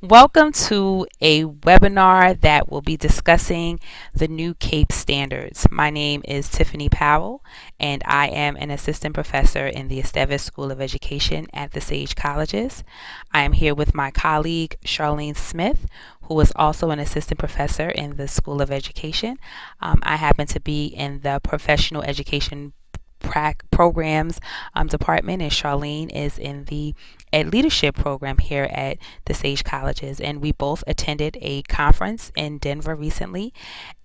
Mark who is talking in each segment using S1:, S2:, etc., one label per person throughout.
S1: Welcome to a webinar that will be discussing the new CAEP standards. My name is Tiffany Powell, and I am an assistant professor in the Estevez School of Education at the Sage Colleges. I am here with my colleague, Charlene Smith, who is also an assistant professor in the School of Education. I happen to be in the professional education programs department, and Charlene is in the Ed Leadership program here at the Sage Colleges. And we both attended a conference in Denver recently,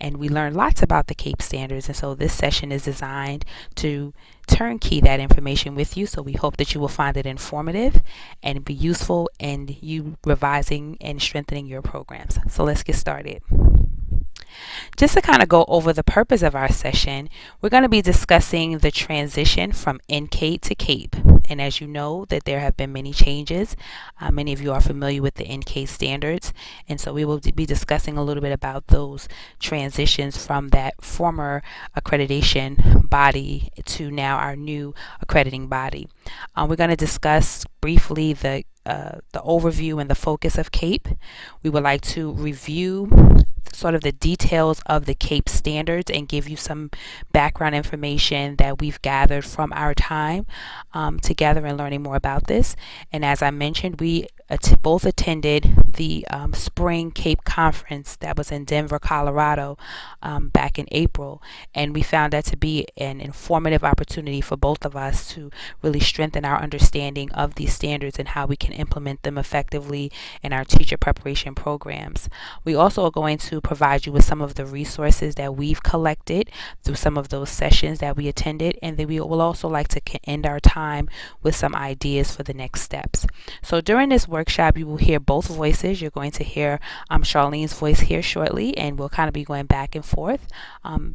S1: and we learned lots about the CAEP standards. And so this session is designed to turnkey that information with you. So we hope that you will find it informative and be useful in you revising and strengthening your programs. So let's get started. Just to kind of go over the purpose of our session, we're going to be discussing the transition from NCATE to CAEP. And as you know, that there have been many changes. Many of you are familiar with the NCATE standards, and so we will be discussing a little bit about those transitions from that former accreditation body to now our new accrediting body. We're going to discuss briefly the overview and the focus of CAEP. We would like to review sort of the details of the CAEP standards and give you some background information that we've gathered from our time together and learning more about this. And as I mentioned, we both attended the spring CAEP conference that was in Denver, Colorado back in April, and we found that to be an informative opportunity for both of us to really strengthen our understanding of these standards and how we can implement them effectively in our teacher preparation programs. We also are going to provide you with some of the resources that we've collected through some of those sessions that we attended, and then we will also like to end our time with some ideas for the next steps. So during this workshop, you will hear both voices. You're going to hear Charlene's voice here shortly, and we'll kind of be going back and forth.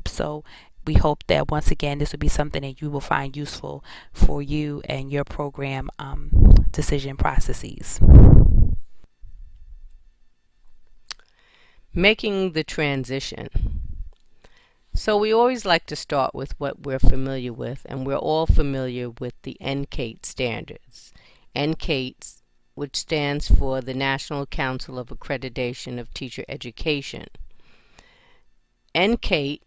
S1: So we hope that once again this will be something that you will find useful for you and your program decision processes.
S2: Making the transition. So we always like to start with what we're familiar with, and we're all familiar with the NCATE standards. NCATE, which stands for the National Council of Accreditation of Teacher Education. NCATE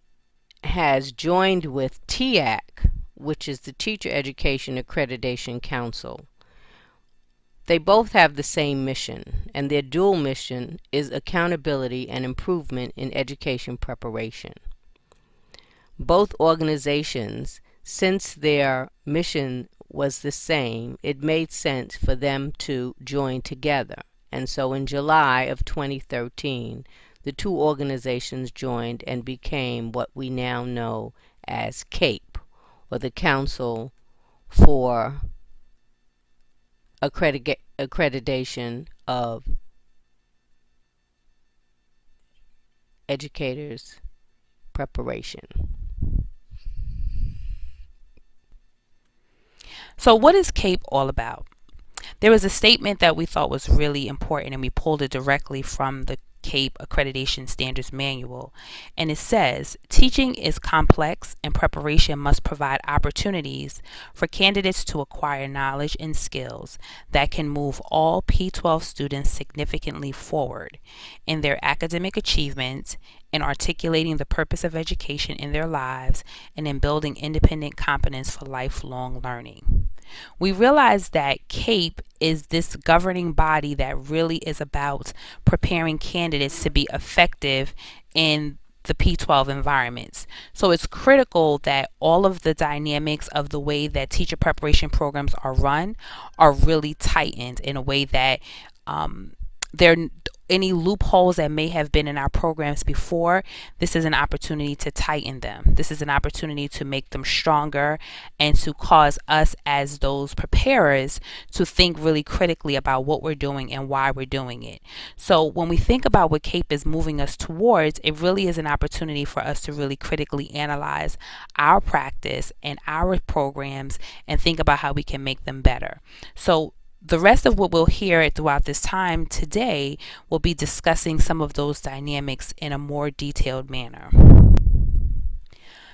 S2: has joined with TEAC, which is the Teacher Education Accreditation Council. They both have the same mission, and their dual mission is accountability and improvement in education preparation. Both organizations, since their mission was the same, it made sense for them to join together. And so in July of 2013, the two organizations joined and became what we now know as CAEP, or the Council for Accreditation of Educators Preparation.
S1: So what is CAEP all about? There was a statement that we thought was really important, and we pulled it directly from the CAEP Accreditation Standards Manual, and it says, teaching is complex and preparation must provide opportunities for candidates to acquire knowledge and skills that can move all P12 students significantly forward in their academic achievements, in articulating the purpose of education in their lives, and in building independent competence for lifelong learning. We realize that CAEP is this governing body that really is about preparing candidates to be effective in the P12 environments. So it's critical that all of the dynamics of the way that teacher preparation programs are run are really tightened in a way that any loopholes that may have been in our programs before, this is an opportunity to tighten them. This is an opportunity to make them stronger and to cause us as those preparers to think really critically about what we're doing and why we're doing it. So when we think about what CAEP is moving us towards, it really is an opportunity for us to really critically analyze our practice and our programs and think about how we can make them better. So the rest of what we'll hear throughout this time today will be discussing some of those dynamics in a more detailed manner.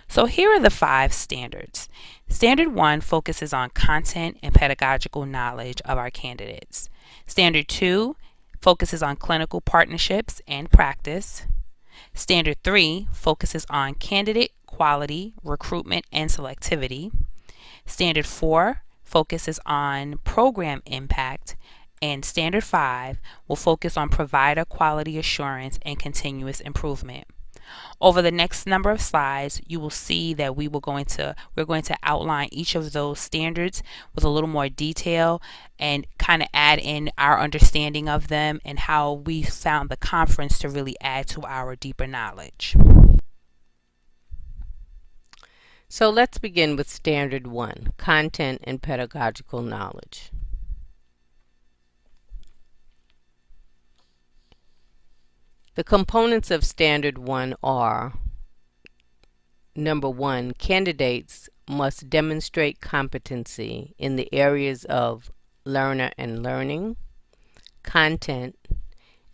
S1: So here are the 5 standards. Standard 1 focuses on content and pedagogical knowledge of our candidates. Standard 2 focuses on clinical partnerships and practice. Standard 3 focuses on candidate quality, recruitment, and selectivity. Standard 4 focuses on program impact, and Standard 5 will focus on provider quality assurance and continuous improvement. Over the next number of slides, you will see that we're going to outline each of those standards with a little more detail and kind of add in our understanding of them and how we found the conference to really add to our deeper knowledge.
S2: So let's begin with Standard 1, Content and Pedagogical Knowledge. The components of Standard 1 are: number 1, candidates must demonstrate competency in the areas of learner and learning, content,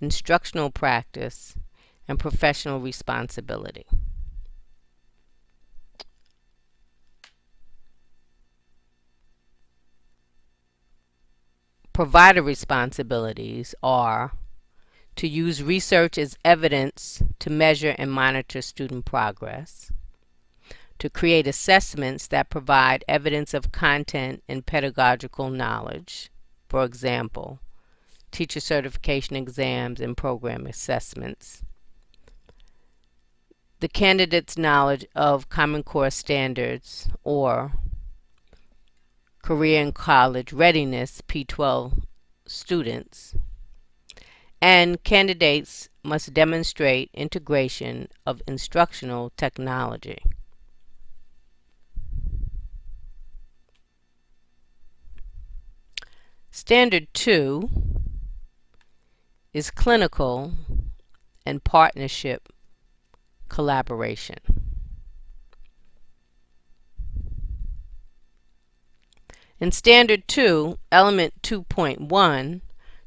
S2: instructional practice, and professional responsibility. Provider responsibilities are to use research as evidence to measure and monitor student progress, to create assessments that provide evidence of content and pedagogical knowledge, for example, teacher certification exams and program assessments, the candidate's knowledge of Common Core standards or career and college readiness P12 students, and candidates must demonstrate integration of instructional technology. Standard 2 is clinical and partnership collaboration. In Standard 2, Element 2.1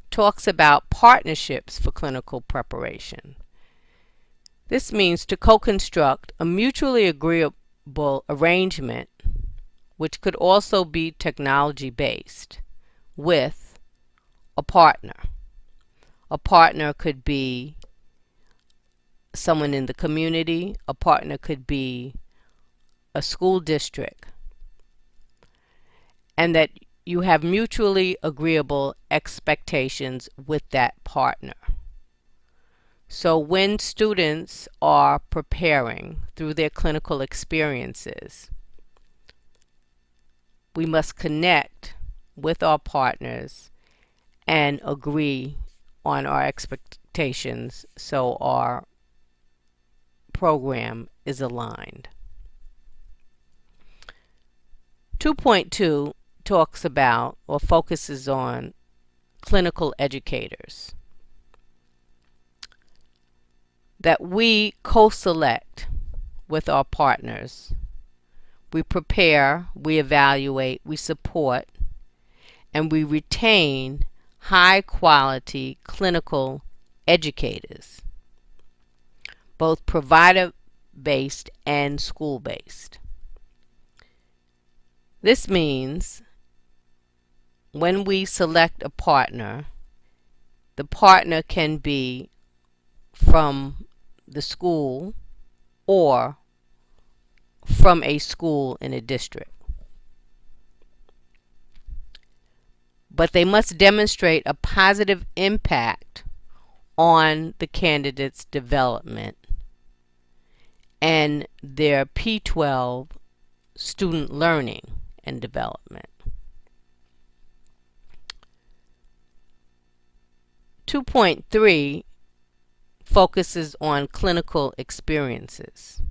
S2: talks about partnerships for clinical preparation. This means to co-construct a mutually agreeable arrangement, which could also be technology-based, with a partner. A partner could be someone in the community. A partner could be a school district. And that you have mutually agreeable expectations with that partner. So when students are preparing through their clinical experiences, we must connect with our partners and agree on our expectations so our program is aligned. 2.2 talks about or focuses on clinical educators. That we co-select with our partners. We prepare, we evaluate, we support, and we retain high-quality clinical educators, both provider-based and school-based. This means when we select a partner, the partner can be from the school or from a school in a district. But they must demonstrate a positive impact on the candidate's development and their P12 student learning and development. 2.3 focuses on clinical experiences.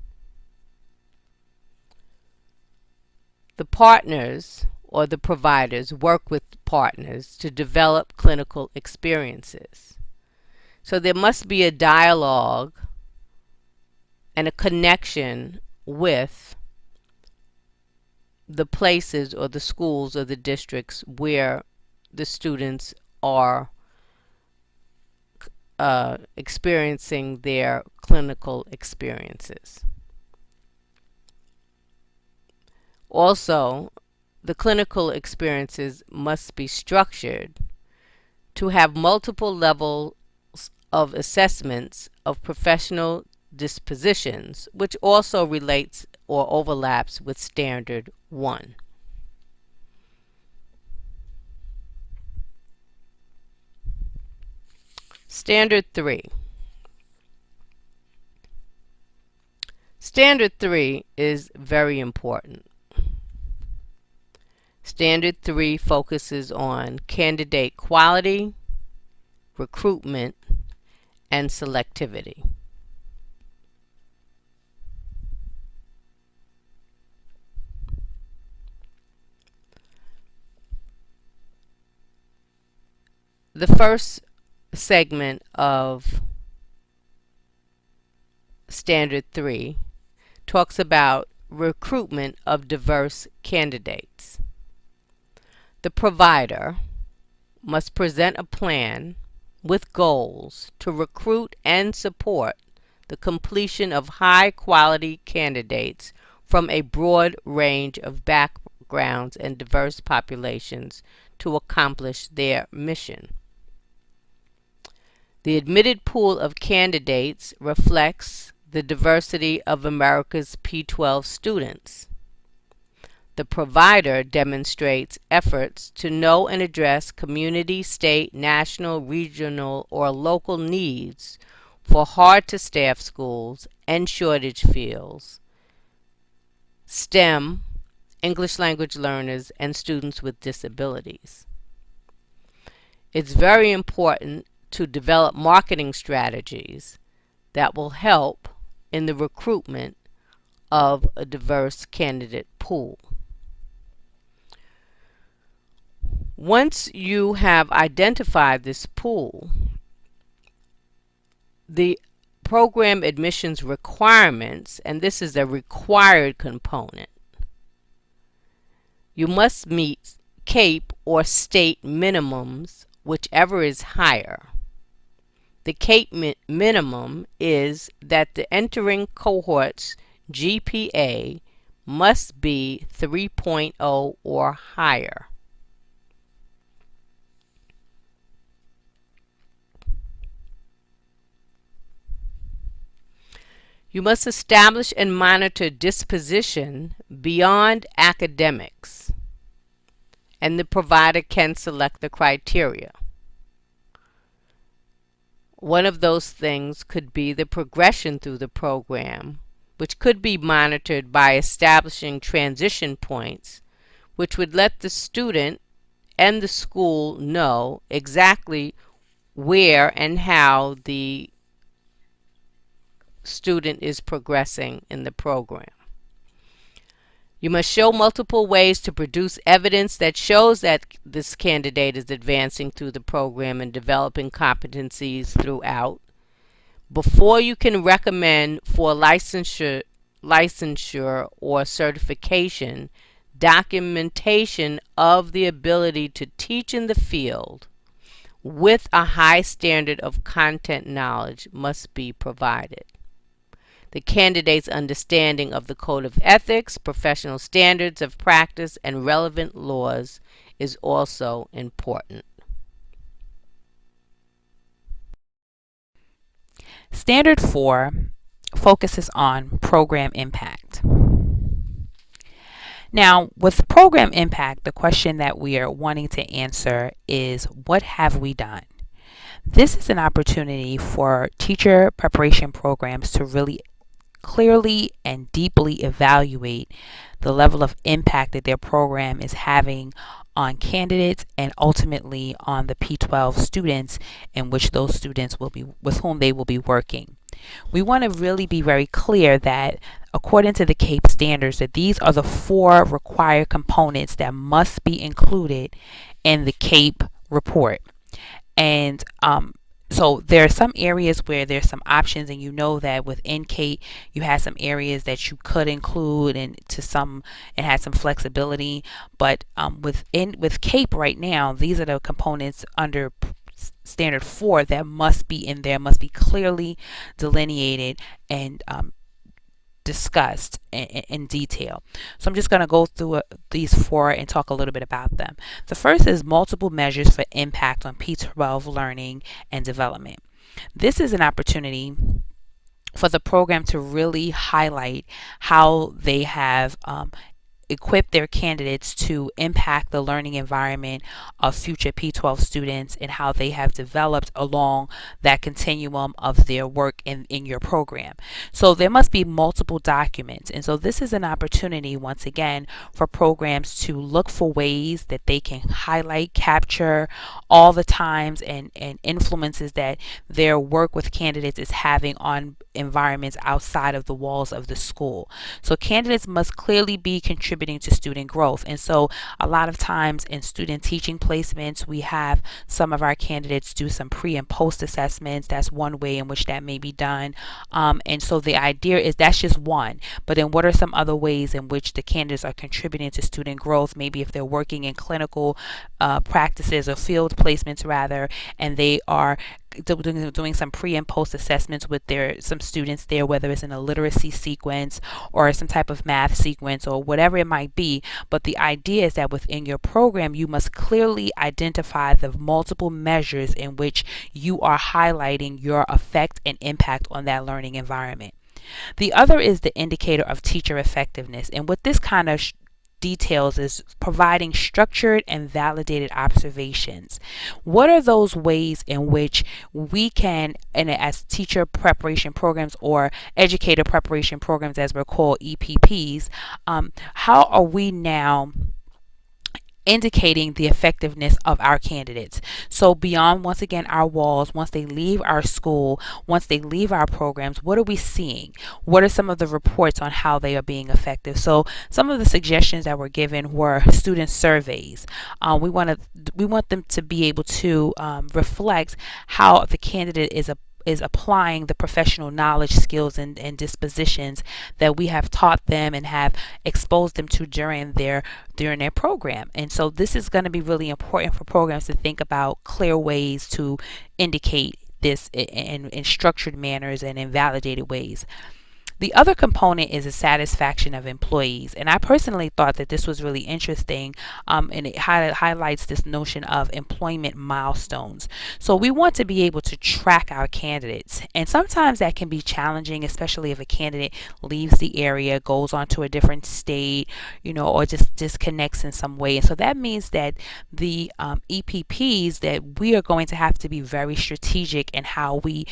S2: The partners or the providers work with partners to develop clinical experiences. So there must be a dialogue and a connection with the places or the schools or the districts where the students are experiencing their clinical experiences. Also, the clinical experiences must be structured to have multiple levels of assessments of professional dispositions, which also relates or overlaps with Standard 1. Standard 3. Standard 3 is very important. Standard 3 focuses on candidate quality, recruitment, and selectivity. The first segment of Standard 3 talks about recruitment of diverse candidates. The provider must present a plan with goals to recruit and support the completion of high-quality candidates from a broad range of backgrounds and diverse populations to accomplish their mission. The admitted pool of candidates reflects the diversity of America's P-12 students. The provider demonstrates efforts to know and address community, state, national, regional, or local needs for hard-to-staff schools and shortage fields, STEM, English language learners, and students with disabilities. It's very important to develop marketing strategies that will help in the recruitment of a diverse candidate pool. Once you have identified this pool, the program admissions requirements, and this is a required component, you must meet CAEP or state minimums, whichever is higher. The CAEP minimum is that the entering cohort's GPA must be 3.0 or higher. You must establish and monitor disposition beyond academics, and the provider can select the criteria. One of those things could be the progression through the program, which could be monitored by establishing transition points, which would let the student and the school know exactly where and how the student is progressing in the program. You must show multiple ways to produce evidence that shows that this candidate is advancing through the program and developing competencies throughout. Before you can recommend for licensure or certification, documentation of the ability to teach in the field with a high standard of content knowledge must be provided. The candidate's understanding of the Code of Ethics, professional standards of practice, and relevant laws is also important.
S1: Standard 4 focuses on program impact. Now, with program impact, the question that we are wanting to answer is, what have we done? This is an opportunity for teacher preparation programs to really clearly and deeply evaluate the level of impact that their program is having on candidates and ultimately on the P-12 students in which those students will be, with whom they will be working. We want to really be very clear that according to the CAEP standards, that these are the 4 required components that must be included in the CAEP report. And so there are some areas where there's some options, and you know that within CAEP you have some areas that you could include, and to some it has some flexibility. But with CAEP right now, these are the components under Standard 4 that must be in there, must be clearly delineated and discussed in detail. So I'm just going to go through these four and talk a little bit about them. The first is multiple measures for impact on P12 learning and development. This is an opportunity for the program to really highlight how they have equip their candidates to impact the learning environment of future P12 students and how they have developed along that continuum of their work in your program. So there must be multiple documents. And so this is an opportunity, once again, for programs to look for ways that they can highlight, capture all the times and influences that their work with candidates is having on environments outside of the walls of the school. So candidates must clearly be contributing to student growth. And so a lot of times in student teaching placements, we have some of our candidates do some pre and post assessments. That's one way in which that may be done. And so the idea is that's just one. But then what are some other ways in which the candidates are contributing to student growth? Maybe if they're working in clinical practices or field placements rather, and they are doing some pre and post assessments with some students there, whether it's in a literacy sequence or some type of math sequence or whatever it might be. But the idea is that within your program you must clearly identify the multiple measures in which you are highlighting your effect and impact on that learning environment. The other is the indicator of teacher effectiveness, and what this kind of details is providing structured and validated observations. What are those ways in which we can, and as teacher preparation programs or educator preparation programs as we're called EPPs, how are we now indicating the effectiveness of our candidates? So beyond, once again, our walls, once they leave our school, once they leave our programs, what are we seeing? What are some of the reports on how they are being effective? So some of the suggestions that were given were student surveys. We want them to be able to reflect how the candidate is applying the professional knowledge, skills, and dispositions that we have taught them and have exposed them to during their program. And so this is going to be really important for programs to think about clear ways to indicate this in structured manners and in validated ways. The other component is the satisfaction of employees, and I personally thought that this was really interesting, and it highlights this notion of employment milestones. So we want to be able to track our candidates, and sometimes that can be challenging, especially if a candidate leaves the area, goes on to a different state, or just disconnects in some way. And so that means that the EPPs, that we are going to have to be very strategic in how we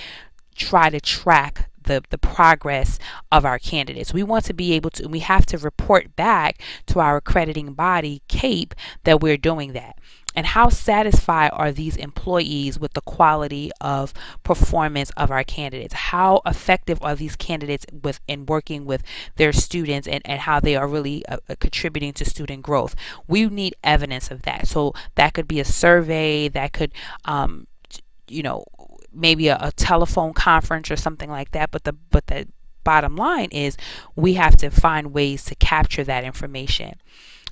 S1: try to track the progress of our candidates. We want to be able to, we have to report back to our accrediting body, CAEP, that we're doing that. And how satisfied are these employees with the quality of performance of our candidates? How effective are these candidates in working with their students, and how they are really contributing to student growth? We need evidence of that. So that could be a survey, that could maybe a telephone conference or something like that, but the bottom line is we have to find ways to capture that information.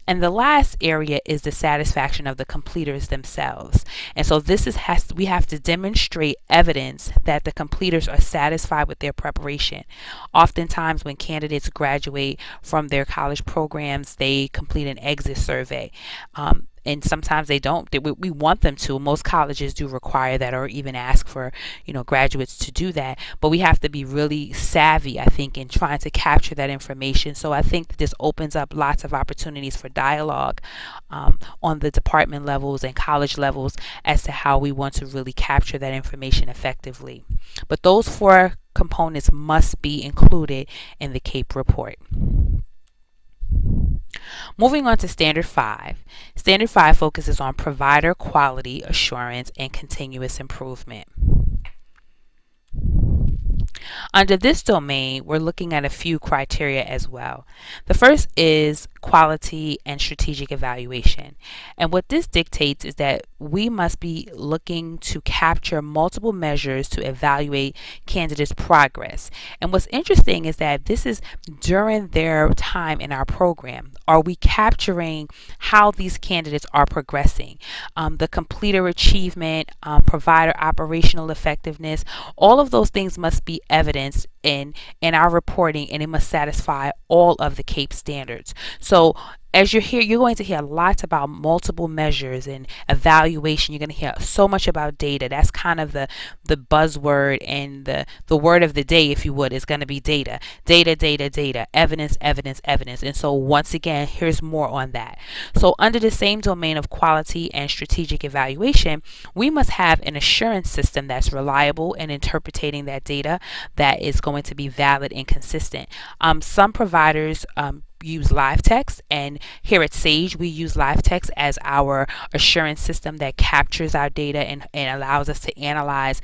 S1: And the last area is the satisfaction of the completers themselves. And so this is we have to demonstrate evidence that the completers are satisfied with their preparation. Oftentimes when candidates graduate from their college programs, they complete an exit survey. And sometimes they don't. We want them to. Most colleges do require that, or even ask for graduates to do that. But we have to be really savvy, I think, in trying to capture that information. So I think that this opens up lots of opportunities for dialogue on the department levels and college levels as to how we want to really capture that information effectively. But those four components must be included in the CAEP report. Moving on to Standard 5. Standard 5 focuses on provider quality assurance and continuous improvement. Under this domain, we're looking at a few criteria as well. The first is quality and strategic evaluation. And what this dictates is that we must be looking to capture multiple measures to evaluate candidates' progress. And what's interesting is that this is during their time in our program. Are we capturing how these candidates are progressing? The completer achievement, provider operational effectiveness, all of those things must be evident elements in our reporting, and it must satisfy all of the CAEP standards. So as you're going to hear lots about multiple measures and evaluation. You're going to hear so much about data. That's kind of the buzzword, and the word of the day, if you would, is going to be data. Data, data, data, evidence, evidence, evidence. And so once again, here's more on that. So under the same domain of quality and strategic evaluation, we must have an assurance system that's reliable in interpreting that data, that is going to be valid and consistent. Some providers use live text, and here at Sage we use live text as our assurance system that captures our data and allows us to analyze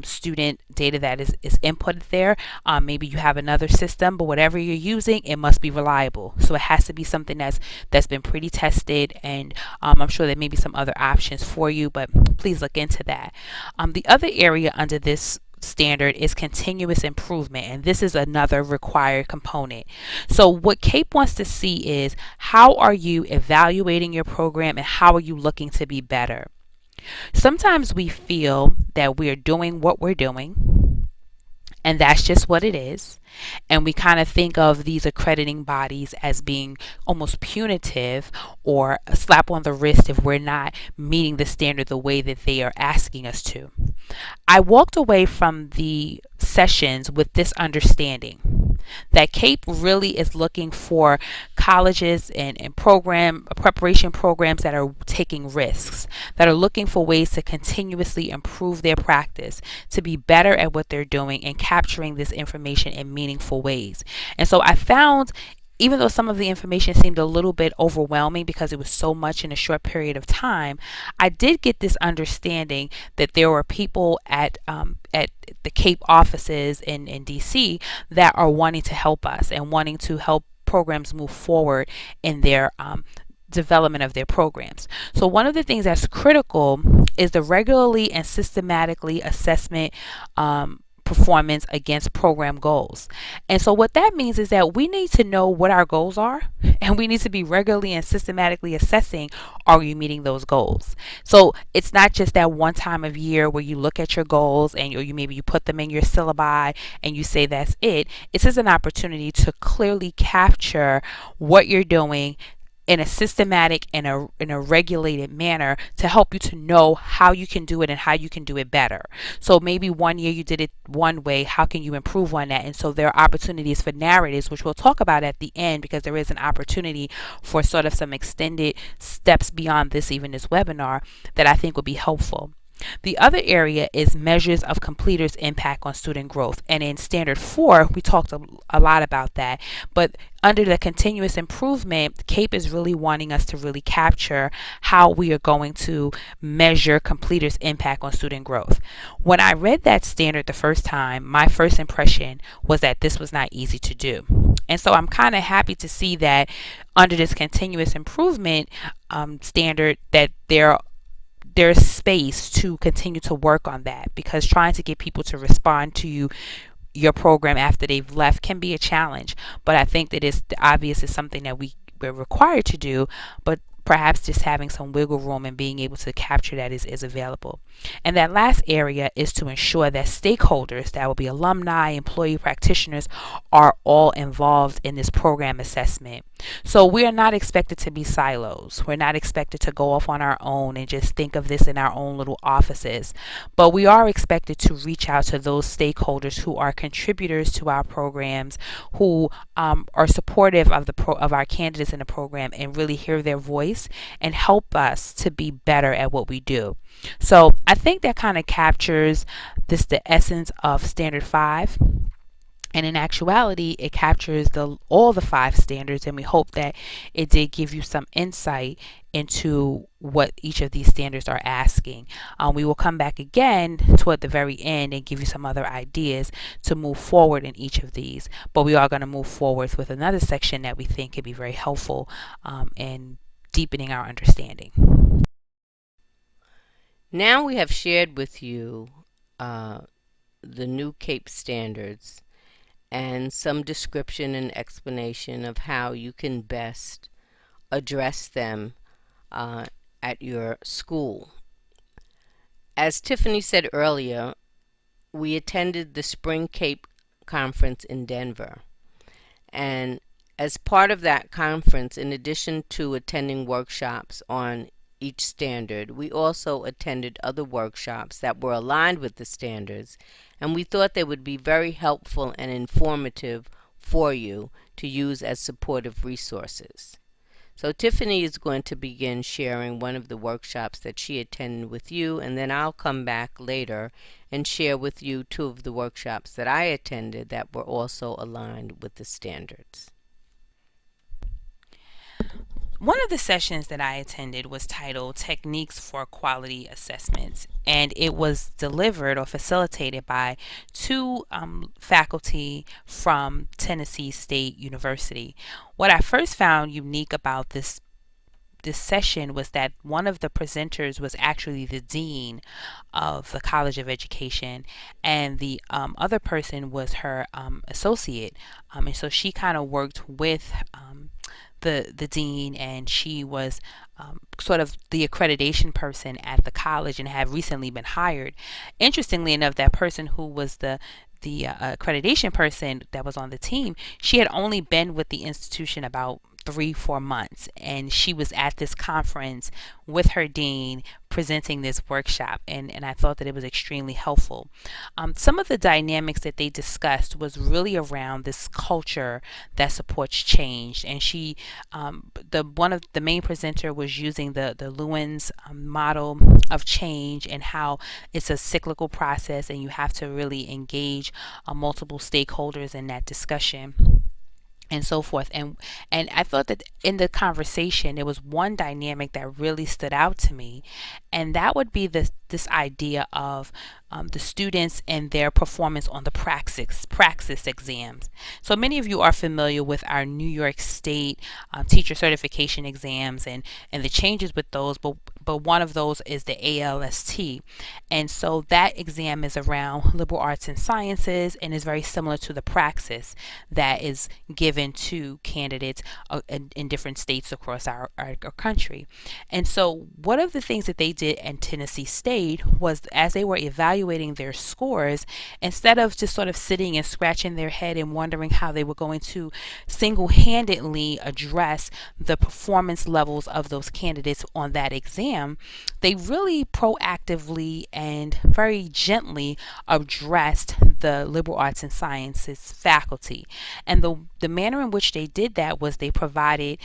S1: student data that is inputted there. Maybe you have another system, but whatever you're using, it must be reliable. So it has to be something that's been pretty tested, and I'm sure there may be some other options for you, but please look into that. The other area under this standard is continuous improvement, and this is another required component. So what CAEP wants to see is, how are you evaluating your program and how are you looking to be better? Sometimes we feel that we're doing what we're doing, and that's just what it is. And we kind of think of these accrediting bodies as being almost punitive or a slap on the wrist if we're not meeting the standard the way that they are asking us to. I walked away from the sessions with this understanding that CAEP really is looking for colleges and preparation programs that are taking risks, that are looking for ways to continuously improve their practice, to be better at what they're doing and capturing this information in meaningful ways. And so I found, even though some of the information seemed a little bit overwhelming because it was so much in a short period of time, I did get this understanding that there were people at the CAEP offices in DC that are wanting to help us and wanting to help programs move forward in their development of their programs. So one of the things that's critical is the regularly and systematically assessment performance against program goals. And so what that means is that we need to know what our goals are, and we need to be regularly and systematically assessing, are you meeting those goals? So it's not just that one time of year where you look at your goals and you maybe you put them in your syllabi and you say that's it. It's just an opportunity to clearly capture what you're doing in a systematic and in a regulated manner to help you to know how you can do it and how you can do it better. So maybe one year you did it one way, how can you improve on that? And so there are opportunities for narratives, which we'll talk about at the end, because there is an opportunity for sort of some extended steps beyond this, even this webinar, that I think will be helpful. The other area is measures of completers' impact on student growth. And in Standard 4, we talked a lot about that. But under the continuous improvement, CAEP is really wanting us to really capture how we are going to measure completers' impact on student growth. When I read that standard the first time, my first impression was that this was not easy to do. And so I'm kind of happy to see that under this continuous improvement standard, that there's space to continue to work on that, because trying to get people to respond to your program after they've left can be a challenge. But I think that it's obvious is something that we're required to do, but perhaps just having some wiggle room and being able to capture that is available. And that last area is to ensure that stakeholders, that will be alumni, employee practitioners, are all involved in this program assessment. So we are not expected to be silos. We're not expected to go off on our own and just think of this in our own little offices. But we are expected to reach out to those stakeholders who are contributors to our programs, who are supportive of our candidates in the program, and really hear their voice and help us to be better at what we do. So I think that kind of captures the essence of Standard 5. And in actuality, it captures all the 5 standards, and we hope that it did give you some insight into what each of these standards are asking. We will come back again toward the very end and give you some other ideas to move forward in each of these. But we are going to move forward with another section that we think could be very helpful in deepening our understanding.
S2: Now we have shared with you the new CAEP standards and some description and explanation of how you can best address them at your school. As Tiffany said earlier, we attended the Spring CAEP conference in Denver. And as part of that conference, in addition to attending workshops on each standard, we also attended other workshops that were aligned with the standards, and we thought they would be very helpful and informative for you to use as supportive resources. So Tiffany is going to begin sharing one of the workshops that she attended with you, and then I'll come back later and share with you two of the workshops that I attended that were also aligned with the standards.
S1: One of the sessions that I attended was titled Techniques for Quality Assessments, and it was delivered or facilitated by two faculty from Tennessee State University. What I first found unique about this session was that one of the presenters was actually the dean of the College of Education, and the other person was her associate, and so she kind of worked with the dean, and she was sort of the accreditation person at the college and had recently been hired. Interestingly enough, that person who was the accreditation person that was on the team, she had only been with the institution about 3-4 months, and she was at this conference with her dean presenting this workshop, and I thought that it was extremely helpful. Some of the dynamics that they discussed was really around this culture that supports change, and she one of the main presenter was using the Lewin's model of change, and how it's a cyclical process and you have to really engage multiple stakeholders in that discussion and so forth. And I thought that in the conversation there was one dynamic that really stood out to me, and that would be this idea of the students and their performance on the praxis exams. So many of you are familiar with our New York State teacher certification exams and the changes with those, but one of those is the ALST. And so that exam is around liberal arts and sciences and is very similar to the praxis that is given to candidates in different states across our country. And so one of the things that they did in Tennessee State was, as they were evaluating their scores, instead of just sort of sitting and scratching their head and wondering how they were going to single-handedly address the performance levels of those candidates on that exam, they really proactively and very gently addressed the liberal arts and sciences faculty. And the manner in which they did that was they provided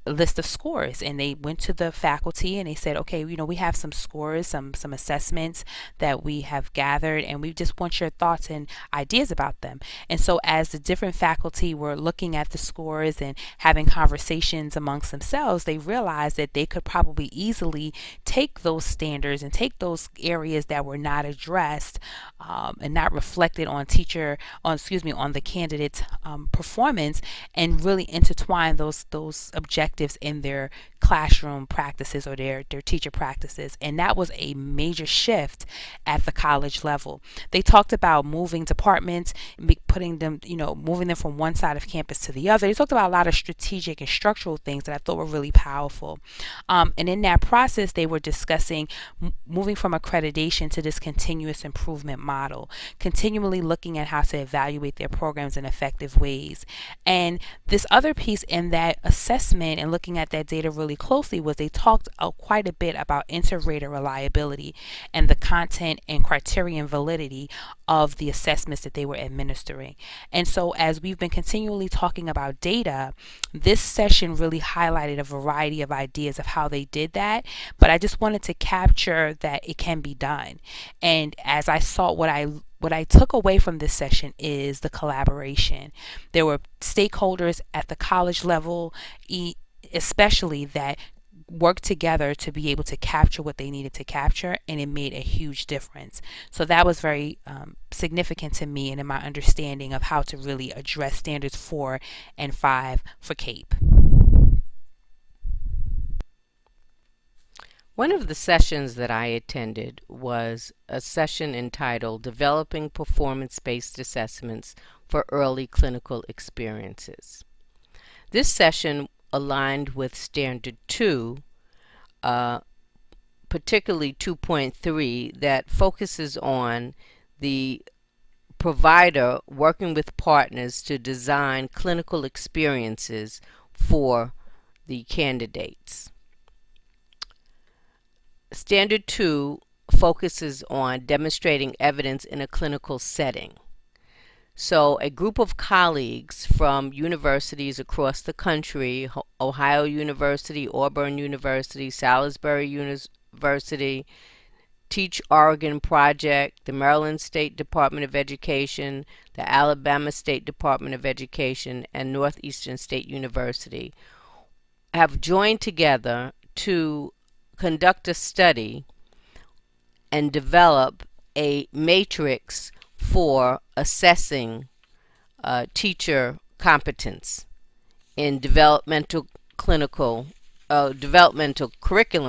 S1: a list of scores, and they went to the faculty and they said, okay, we have some scores, some assessments that we have gathered, and we just want your thoughts and ideas about them. And so as the different faculty were looking at the scores and having conversations amongst themselves, they realized that they could probably easily take those standards and take those areas that were not addressed and not reflected on the candidate's performance, and really intertwine those objectives in their classroom practices or their teacher practices. And that was a major shift at the college level. They talked about moving departments, moving them from one side of campus to the other. They talked about a lot of strategic and structural things that I thought were really powerful. And in that process, they were discussing moving from accreditation to this continuous improvement model, continually looking at how to evaluate their programs in effective ways. And this other piece in that assessment and looking at that data really closely was they talked quite a bit about inter-rater reliability and the content and criterion validity of the assessments that they were administering. And so as we've been continually talking about data, this session really highlighted a variety of ideas of how they did that, but I just wanted to capture that it can be done. And as I saw, what I took away from this session is the collaboration. There were stakeholders at the college level, especially, that worked together to be able to capture what they needed to capture, and it made a huge difference. So that was very significant to me and in my understanding of how to really address standards 4 and 5 for CAEP.
S2: One of the sessions that I attended was a session entitled Developing Performance-Based Assessments for Early Clinical Experiences. This session aligned with Standard 2, particularly 2.3, that focuses on the provider working with partners to design clinical experiences for the candidates. Standard 2 focuses on demonstrating evidence in a clinical setting. So a group of colleagues from universities across the country, Ohio University, Auburn University, Salisbury University, Teach Oregon Project, the Maryland State Department of Education, the Alabama State Department of Education, and Northeastern State University have joined together to conduct a study and develop a matrix for assessing teacher competence in developmental curriculum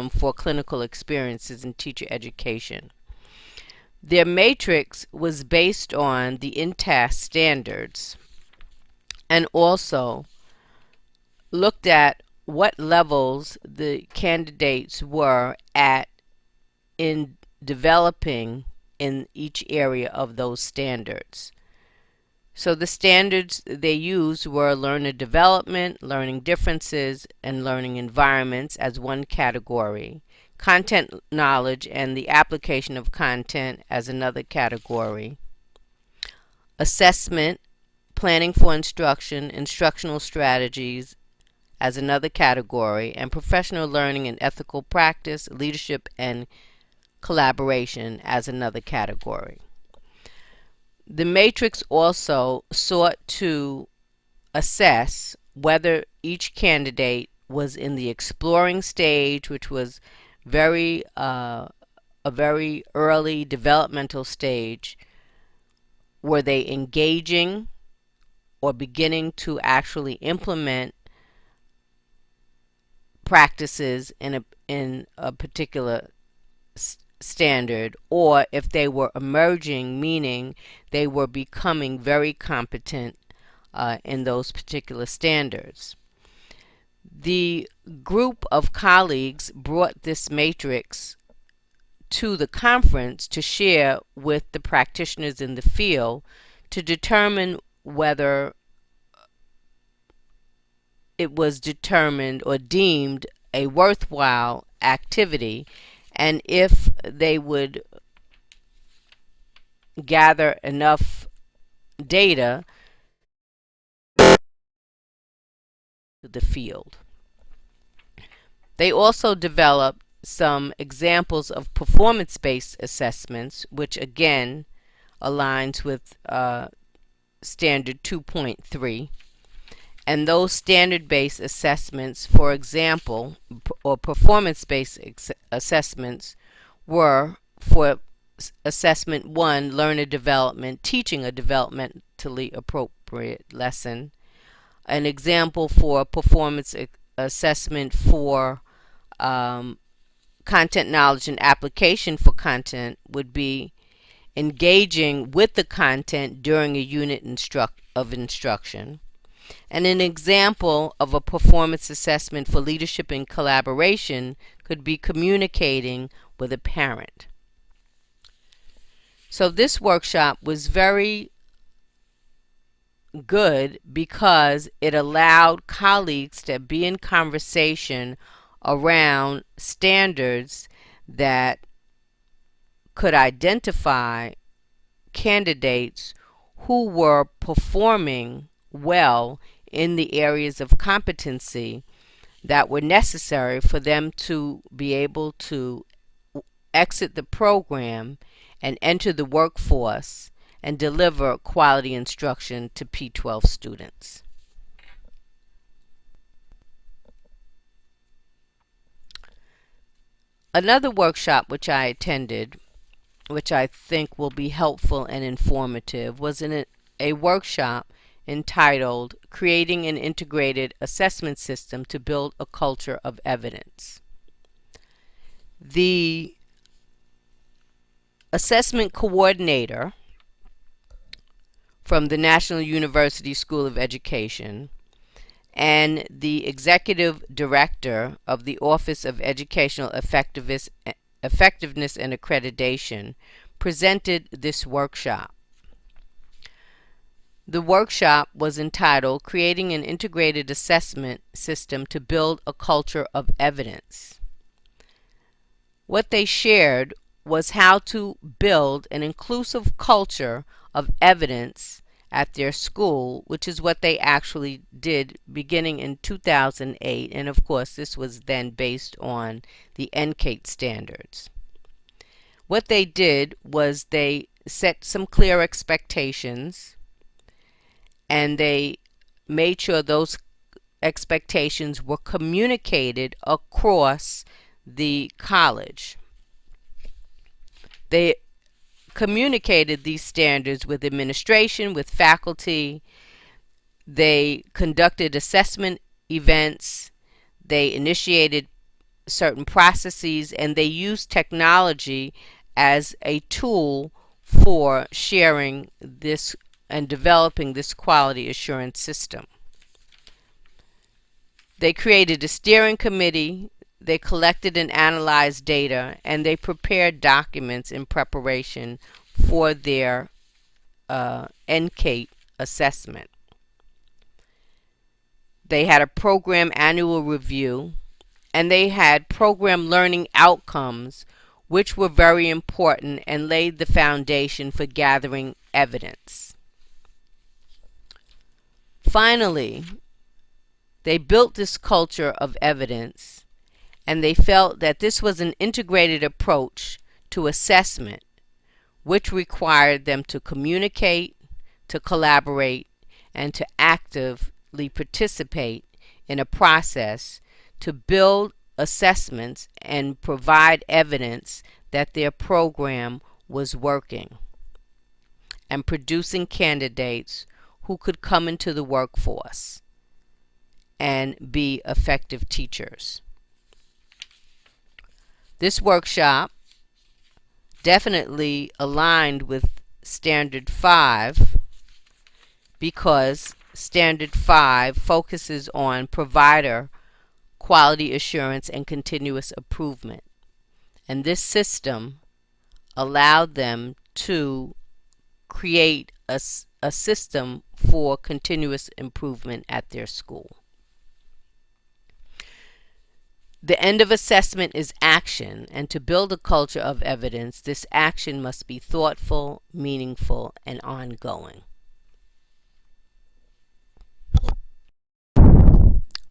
S2: for clinical experiences in teacher education. Their matrix was based on the INTAS standards and also looked at what levels the candidates were at in developing in each area of those standards. So the standards they used were learner development, learning differences, and learning environments as one category, content knowledge and the application of content as another category, assessment, planning for instruction, instructional strategies as another category, and professional learning and ethical practice, leadership, and collaboration as another category. The matrix also sought to assess whether each candidate was in the exploring stage, which was a very early developmental stage. Were they engaging or beginning to actually implement practices in a particular standard, or if they were emerging, meaning they were becoming very competent in those particular standards. The group of colleagues brought this matrix to the conference to share with the practitioners in the field to determine whether it was determined or deemed a worthwhile activity, and if they would gather enough data to the field. They also developed some examples of performance-based assessments, which again aligns with Standard 2.3. And those standard-based assessments, for example, or performance-based assessments, were for Assessment 1, Learner Development, teaching a developmentally appropriate lesson. An example for performance assessment for content knowledge and application for content would be engaging with the content during a unit of instruction. And an example of a performance assessment for leadership and collaboration could be communicating with a parent. So this workshop was very good because it allowed colleagues to be in conversation around standards that could identify candidates who were performing well in the areas of competency that were necessary for them to be able to exit the program and enter the workforce and deliver quality instruction to P-12 students. Another workshop which I attended, which I think will be helpful and informative, was a workshop entitled Creating an Integrated Assessment System to Build a Culture of Evidence. The assessment coordinator from the National University School of Education and the executive director of the Office of Educational Effectiveness and Accreditation presented this workshop. The workshop was entitled Creating an Integrated Assessment System to Build a Culture of Evidence. What they shared was how to build an inclusive culture of evidence at their school, which is what they actually did beginning in 2008. And of course, this was then based on the CAEP standards. What they did was they set some clear expectations, and they made sure those expectations were communicated across the college. They communicated these standards with administration, with faculty. They conducted assessment events. They initiated certain processes, and they used technology as a tool for sharing this and developing this quality assurance system. They created a steering committee. They collected and analyzed data, and they prepared documents in preparation for their CAEP assessment. They had a program annual review, and they had program learning outcomes, which were very important and laid the foundation for gathering evidence. Finally, they built this culture of evidence, and they felt that this was an integrated approach to assessment, which required them to communicate, to collaborate, and to actively participate in a process to build assessments and provide evidence that their program was working and producing candidates who could come into the workforce and be effective teachers. This workshop definitely aligned with Standard 5 because Standard 5 focuses on provider quality assurance and continuous improvement. And this system allowed them to create a system for continuous improvement at their school. The end of assessment is action, and to build a culture of evidence, this action must be thoughtful, meaningful, and ongoing.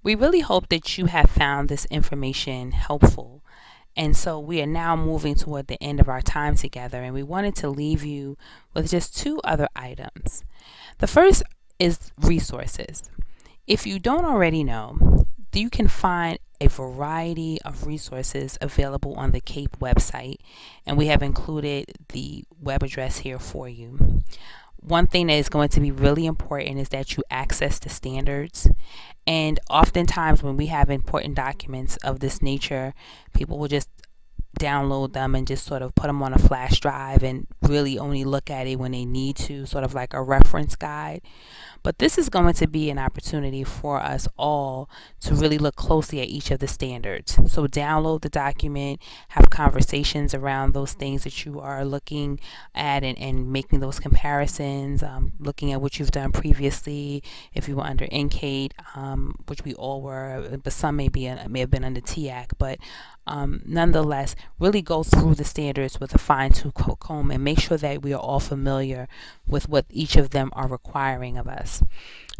S1: We really hope that you have found this information helpful. And so we are now moving toward the end of our time together, and we wanted to leave you with just two other items. The first is resources. If you don't already know, you can find a variety of resources available on the CAEP website, and we have included the web address here for you. One thing that is going to be really important is that you access the standards. And oftentimes when we have important documents of this nature, people will just download them and just sort of put them on a flash drive and really only look at it when they need to, sort of like a reference guide. But this is going to be an opportunity for us all to really look closely at each of the standards. So download the document, have conversations around those things that you are looking at and making those comparisons, looking at what you've done previously, if you were under NCAID, which we all were, but some may have been under TEAC, but nonetheless, really go through the standards with a fine-tooth comb and make sure that we are all familiar with what each of them are requiring of us.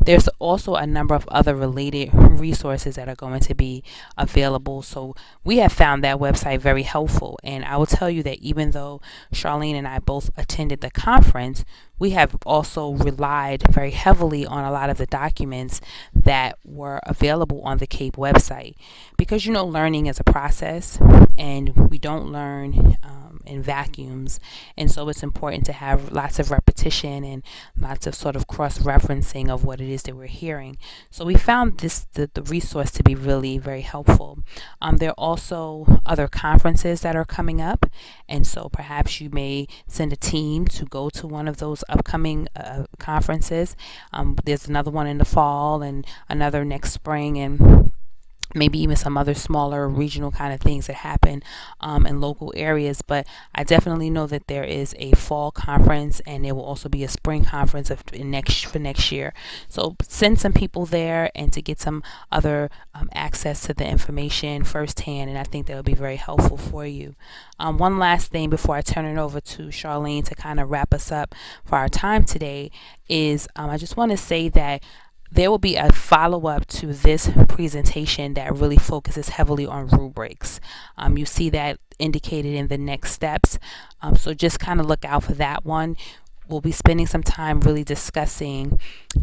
S1: There's also a number of other related resources that are going to be available. So we have found that website very helpful. And I will tell you that even though Charlene and I both attended the conference, we have also relied very heavily on a lot of the documents that were available on the CAEP website. Because learning is a process, and we don't learn in vacuums, and so it's important to have lots of repetition and lots of sort of cross-referencing of what it is that we're hearing. So we found the resource to be really very helpful. There are also other conferences that are coming up, and so perhaps you may send a team to go to one of those upcoming conferences. There's another one in the fall and another next spring, and maybe even some other smaller regional kind of things that happen in local areas. But I definitely know that there is a fall conference, and there will also be a spring conference for next year. So send some people there and to get some other access to the information firsthand, and I think that will be very helpful for you. One last thing before I turn it over to Charlene to kind of wrap us up for our time today is I just want to say that there will be a follow-up to this presentation that really focuses heavily on rubrics. You see that indicated in the next steps, so just kind of look out for that one. We'll be spending some time really discussing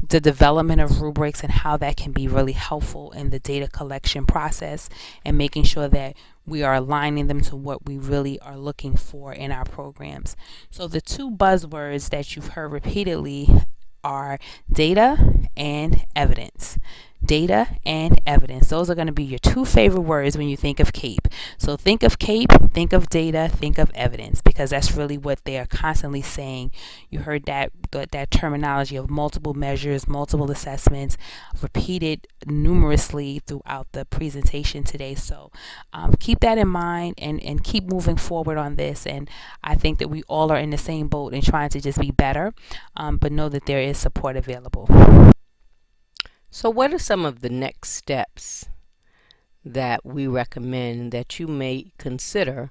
S1: the development of rubrics and how that can be really helpful in the data collection process, and making sure that we are aligning them to what we really are looking for in our programs. So the two buzzwords that you've heard repeatedly are data and evidence. Data and evidence. Those are going to be your two favorite words when you think of CAEP. So think of CAEP, think of data, think of evidence, because that's really what they are constantly saying. You heard that terminology of multiple measures, multiple assessments, repeated numerously throughout the presentation today. So keep that in mind, and keep moving forward on this. And I think that we all are in the same boat in trying to just be better, but know that there is support available.
S2: So what are some of the next steps that we recommend that you may consider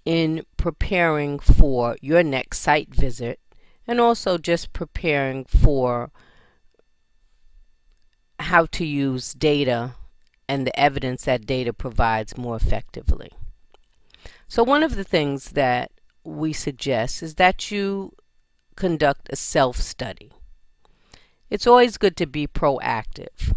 S2: in preparing for your next site visit, and also just preparing for how to use data and the evidence that data provides more effectively? So one of the things that we suggest is that you conduct a self-study. It's always good to be proactive.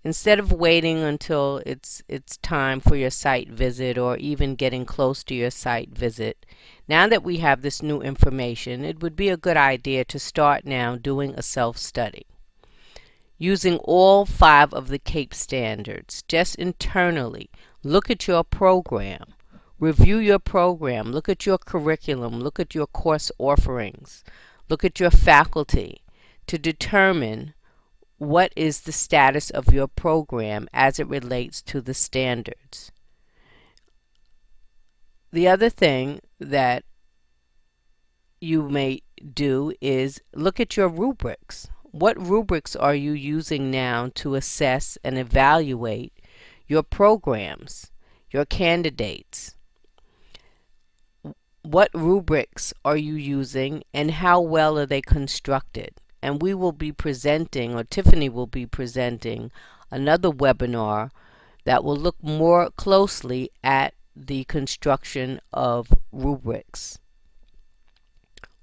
S2: Instead of waiting until it's time for your site visit, or even getting close to your site visit, now that we have this new information, it would be a good idea to start now doing a self-study. Using all 5 of the CAEP standards, just internally, look at your program. Review your program. Look at your curriculum. Look at your course offerings. Look at your faculty, to determine what is the status of your program as it relates to the standards. The other thing that you may do is look at your rubrics. What rubrics are you using now to assess and evaluate your programs, your candidates? What rubrics are you using, and how well are they constructed? And we will be presenting, or Tiffany will be presenting, another webinar that will look more closely at the construction of rubrics.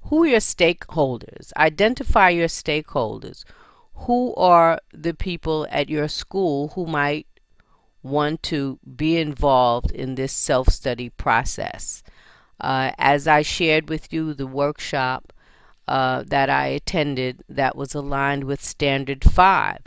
S2: Who are your stakeholders? Identify your stakeholders. Who are the people at your school who might want to be involved in this self-study process? As I shared with you, the workshop that I attended that was aligned with Standard 5.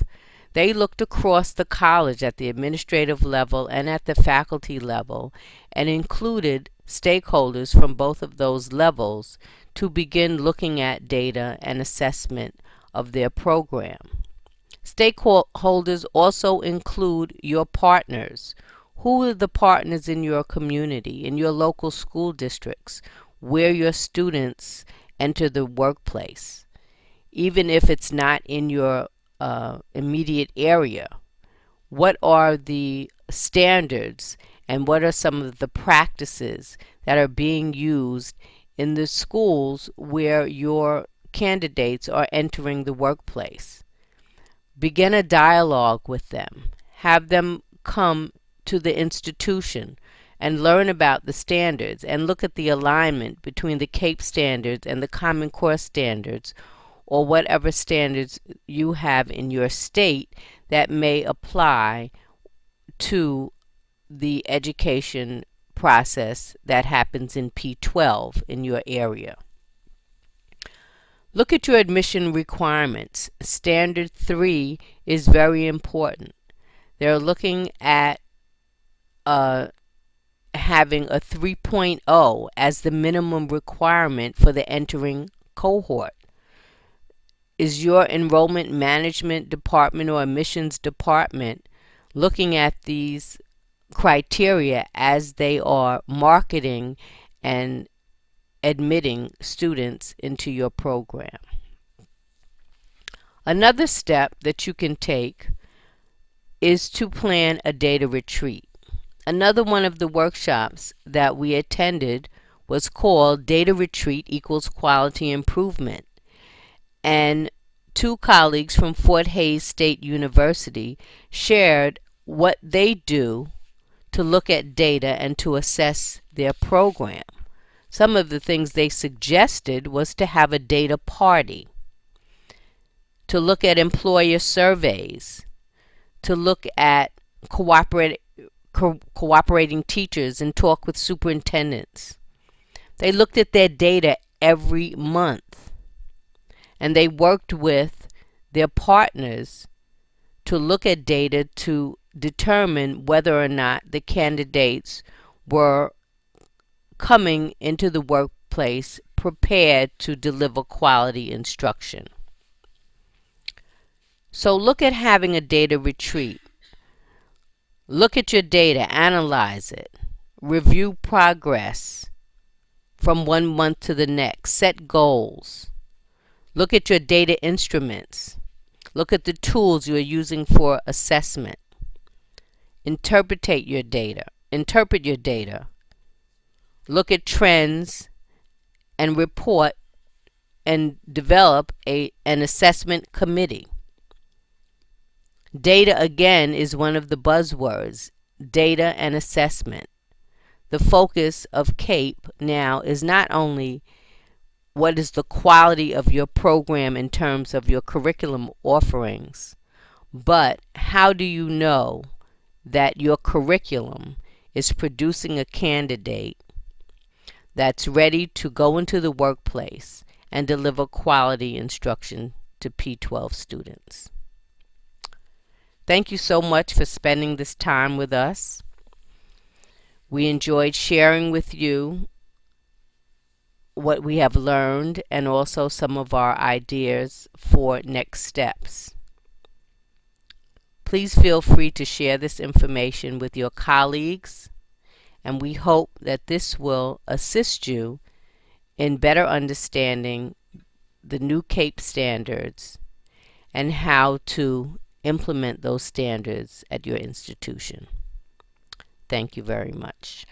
S2: They looked across the college at the administrative level and at the faculty level, and included stakeholders from both of those levels to begin looking at data and assessment of their program. Stakeholders also include your partners. Who are the partners in your community, in your local school districts, where your students enter the workplace? Even if it's not in your immediate area, what are the standards and what are some of the practices that are being used in the schools where your candidates are entering the workplace? Begin a dialogue with them. Have them come to the institution and learn about the standards, and look at the alignment between the CAEP standards and the Common Core standards, or whatever standards you have in your state that may apply to the education process that happens in P12 in your area. Look at your admission requirements. Standard 3 is very important. They're looking at having a 3.0 as the minimum requirement for the entering cohort. Is your enrollment management department or admissions department looking at these criteria as they are marketing and admitting students into your program. Another step that you can take is to plan a data retreat. Another one of the workshops that we attended was called Data Retreat Equals Quality Improvement. And two colleagues from Fort Hays State University shared what they do to look at data and to assess their program. Some of the things they suggested was to have a data party, to look at employer surveys, to look at cooperating teachers and talk with superintendents. They looked at their data every month, and they worked with their partners to look at data to determine whether or not the candidates were coming into the workplace prepared to deliver quality instruction. So look at having a data retreat. Look at your data, analyze it, review progress from one month to the next, set goals. Look at your data instruments. Look at the tools you are using for assessment. Interpret your data. Look at trends and report and develop an assessment committee. Data, again, is one of the buzzwords, data and assessment. The focus of CAEP now is not only what is the quality of your program in terms of your curriculum offerings, but how do you know that your curriculum is producing a candidate that's ready to go into the workplace and deliver quality instruction to P12 students. Thank you so much for spending this time with us. We enjoyed sharing with you what we have learned and also some of our ideas for next steps. Please feel free to share this information with your colleagues, and we hope that this will assist you in better understanding the new CAEP standards and how to implement those standards at your institution. Thank you very much.